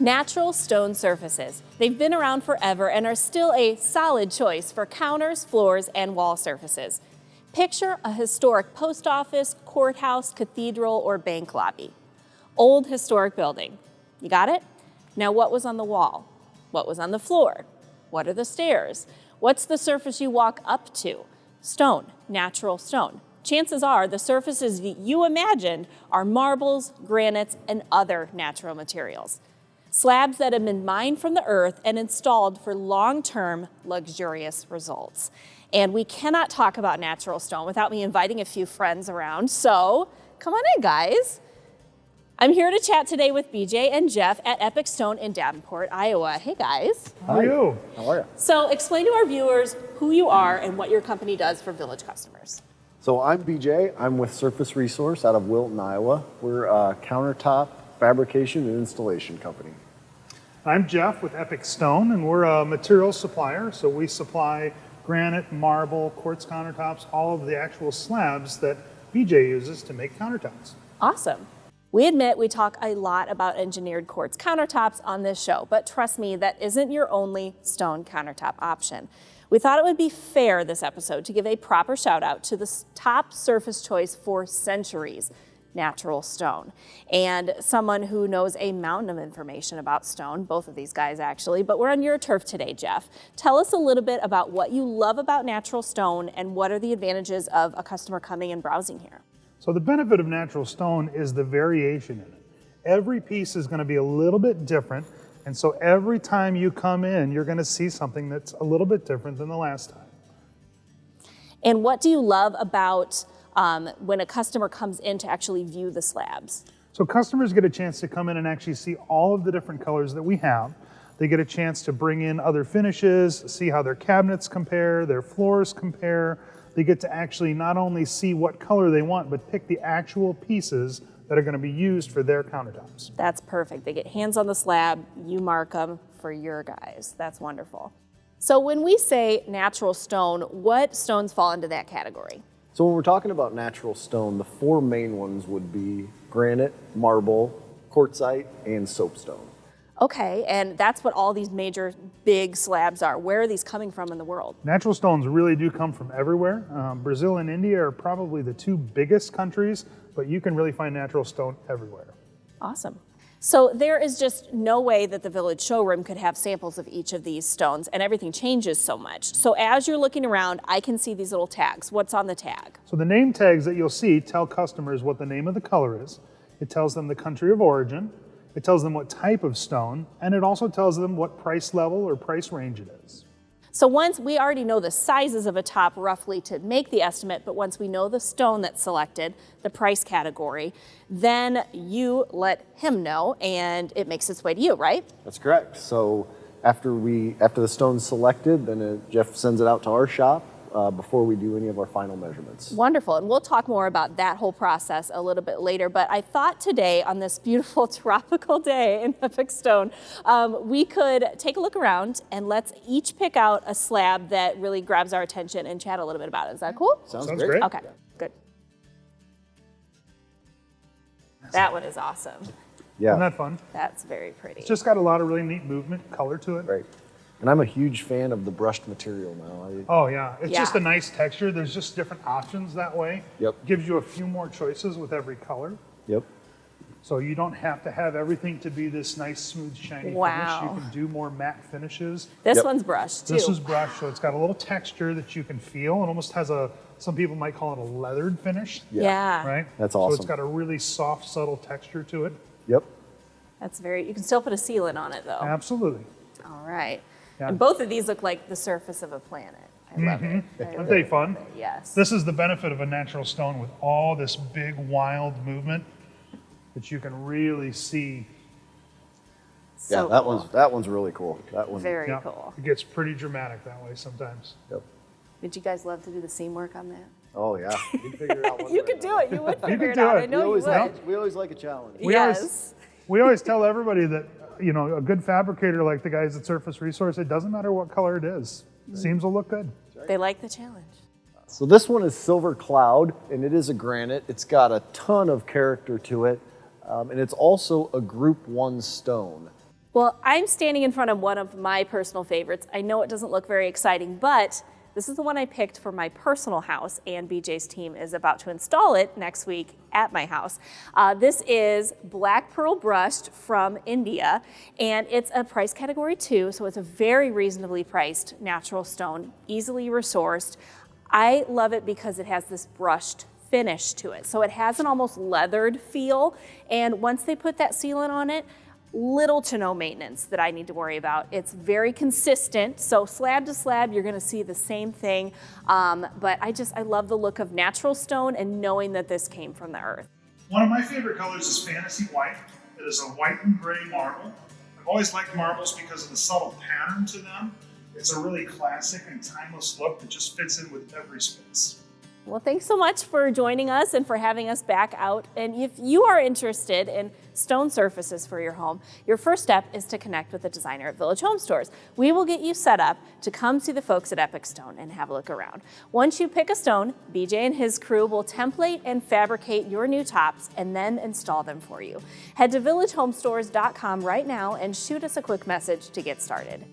Natural stone surfaces. They've been around forever and are still a solid choice for counters, floors, and wall surfaces. Picture a historic post office, courthouse, cathedral, or bank lobby. Old historic building. You got it? Now what was on the wall? What was on the floor? What are the stairs? What's the surface you walk up to? Stone, natural stone. Chances are the surfaces that you imagined are marbles, granites, and other natural materials. Slabs that have been mined from the earth and installed for long-term luxurious results. And we cannot talk about natural stone without me inviting a few friends around, so come on in, guys. I'm here to chat today with BJ and Jeff at Epic Stone in Davenport, Iowa. Hey, guys. How are you? How are you? So explain to our viewers who you are and what your company does for village customers. So I'm BJ. I'm with Surface Resource out of Wilton, Iowa. We're a countertop fabrication and installation company. I'm Jeff with Epic Stone, and we're a material supplier. So we supply granite, marble, quartz countertops, all of the actual slabs that BJ uses to make countertops. Awesome. We admit we talk a lot about engineered quartz countertops on this show, but trust me, that isn't your only stone countertop option. We thought it would be fair this episode to give a proper shout out to the top surface choice for centuries, natural stone, and someone who knows a mountain of information about stone, both of these guys actually, but we're on your turf today, Jeff. Tell us a little bit about what you love about natural stone and what are the advantages of a customer coming and browsing here. So the benefit of natural stone is the variation in it. Every piece is going to be a little bit different, and so every time you come in, you're going to see something that's a little bit different than the last time. And what do you love about when a customer comes in to actually view the slabs? So customers get a chance to come in and actually see all of the different colors that we have. They get a chance to bring in other finishes, see how their cabinets compare, their floors compare. They get to actually not only see what color they want, but pick the actual pieces that are going to be used for their countertops. That's perfect. They get hands on the slab, you mark them for your guys. That's wonderful. So when we say natural stone, what stones fall into that category? So when we're talking about natural stone, the four main ones would be granite, marble, quartzite, and soapstone. Okay, and that's what all these major big slabs are. Where are these coming from in the world? Natural stones really do come from everywhere. Brazil and India are probably the two biggest countries, but you can really find natural stone everywhere. Awesome. So there is just no way that the village showroom could have samples of each of these stones, and everything changes so much. So as you're looking around, I can see these little tags. What's on the tag? So the name tags that you'll see tell customers what the name of the color is. It tells them the country of origin. It tells them what type of stone, and it also tells them what price level or price range it is. So once we already know the sizes of a top roughly to make the estimate, but once we know the stone that's selected, the price category, then you let him know and it makes its way to you, right? That's correct. So after the stone's selected, then Jeff sends it out to our shop before we do any of our final measurements. Wonderful, and we'll talk more about that whole process a little bit later, but I thought today on this beautiful tropical day in Epic Stone, we could take a look around and let's each pick out a slab that really grabs our attention and chat a little bit about it. Is that cool? Sounds great. Okay, good. That one is awesome. Yeah. Isn't that fun? That's very pretty. It's just got a lot of really neat movement, color to it. Right. And I'm a huge fan of the brushed material now. Oh yeah, it's just Yeah. a nice texture. There's just different options that way. Yep. Gives you a few more choices with every color. Yep. So you don't have to have everything to be this nice, smooth, shiny Wow. finish. You can do more matte finishes. This Yep. one's brushed too. This is brushed, so it's got a little texture that you can feel. It almost has some people might call it a leathered finish, Yeah. right? That's So awesome. it's got a really soft, subtle texture to it. Yep. That's you can still put a sealant on it though. Absolutely. All right. Yeah. And both of these look like the surface of a planet. I love it. Aren't they fun? Yes. This is the benefit of a natural stone with all this big, wild movement that you can really see. So Yeah, cool. that one's really cool. That one. Very Yeah. cool. It gets pretty dramatic that way sometimes. Yep. Did you guys love to do the seam work on that? Oh yeah. You'd figure out one You way could or do another. it. You would figure could it do out. it. I know you always would. we always like a challenge. Yes. We always tell everybody that, you know, a good fabricator like the guys at Surface Resource, it doesn't matter what color it is. Seams will look good. They like the challenge. So this one is Silver Cloud, and it is a granite. It's got a ton of character to it, and it's also a Group 1 stone. Well, I'm standing in front of one of my personal favorites. I know it doesn't look very exciting, but this is the one I picked for my personal house, and BJ's team is about to install it next week at my house. This is black pearl brushed from India, and it's a price category 2, so it's a very reasonably priced natural stone, easily resourced. I love it because it has this brushed finish to it. So it has an almost leathered feel, and once they put that sealant on it, little to no maintenance that I need to worry about. It's very consistent, so slab to slab, you're gonna see the same thing, but I love the look of natural stone and knowing that this came from the earth. One of my favorite colors is Fantasy White. It is a white and gray marble. I've always liked marbles because of the subtle pattern to them. It's a really classic and timeless look that just fits in with every space. Well, thanks so much for joining us and for having us back out. And if you are interested in stone surfaces for your home, your first step is to connect with a designer at Village Home Stores. We will get you set up to come see the folks at Epic Stone and have a look around. Once you pick a stone, BJ and his crew will template and fabricate your new tops and then install them for you. Head to villagehomestores.com right now and shoot us a quick message to get started.